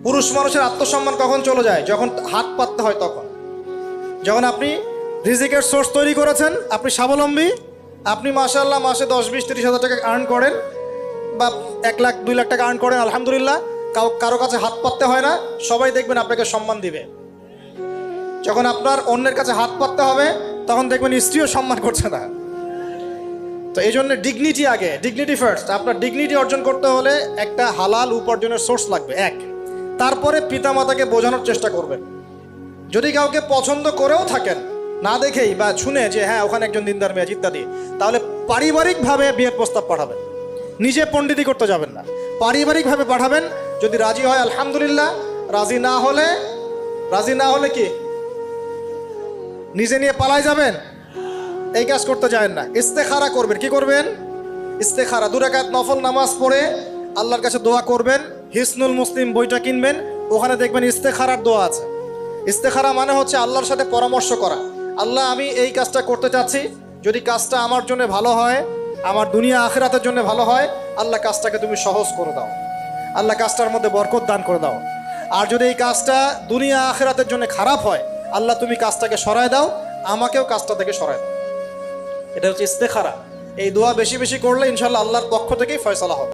পুরুষ মানুষের আত্মসম্মান কখন চলে যায়? যখন হাত পাততে হয় তখন। যখন আপনি রিজিকের সোর্স তৈরি করেছেন, আপনি স্বাবলম্বী, আপনি মাশাআল্লাহ মাসে 10-20-30 হাজার টাকা আর্ন করেন বা 1 লাখ 2 লাখ টাকা আর্ন করেন, আলহামদুলিল্লাহ, কারো কাছে হাত পাততে হয় না, সবাই দেখবেন আপনাকে সম্মান দিবে। যখন আপনার অন্যের কাছে হাত পাততে হবে তখন দেখবেন স্ত্রীও সম্মান করছে না। তো এই জন্য ডিগনিটি আগে, ডিগনিটি ফার্স্ট। আপনার ডিগনিটি অর্জন করতে হলে একটা হালাল উপার্জনের সোর্স লাগবে, এক। তারপরে পিতামাতাকে বোঝানোর চেষ্টা করবেন। যদি কাউকে পছন্দ করেও থাকেন না দেখেই বা শুনে যে হ্যাঁ ওখানে একজন দিনদার মেয়ে ইত্যাদি, তাহলে পারিবারিকভাবে বিয়ের প্রস্তাব পাঠাবেন, নিজে পণ্ডিতি করতে যাবেন না, পারিবারিকভাবে পাঠাবেন। যদি রাজি হয় আলহামদুলিল্লাহ, রাজি না হলে কি নিজে নিয়ে পালাই যাবেন? এই কাজ করতে যাবেন না। ইস্তেখারা করবেন। কি করবেন? ইস্তেখারা। 2 রাকাত নফল নামাজ পড়ে আল্লাহর কাছে দোয়া করবেন। হিসনুল মুসলিম বইটা কিনবেন, ওখানে দেখবেন ইস্তেখারার দোয়া আছে। ইস্তেখারা মানে হচ্ছে আল্লাহর সাথে পরামর্শ করা। আল্লাহ, আমি এই কাজটা করতে চাচ্ছি, যদি কাজটা আমার জন্য ভালো হয়, আমার দুনিয়া আখিরাতের জন্য ভালো হয়, আল্লাহ কাজটাকে তুমি সহজ করে দাও, আল্লাহ কাজটার মধ্যে বরকত দান করে দাও। আর যদি এই কাজটা দুনিয়া আখিরাতের জন্য খারাপ হয়, আল্লাহ তুমি কাজটাকে সরায় দাও, আমাকেও কাজটা থেকে সরায় দাও। এটা হচ্ছে ইস্তেখারা। এই দোয়া বেশি বেশি করলে ইনশাআল্লাহ আল্লাহর পক্ষ থেকেই ফয়সালা হবে।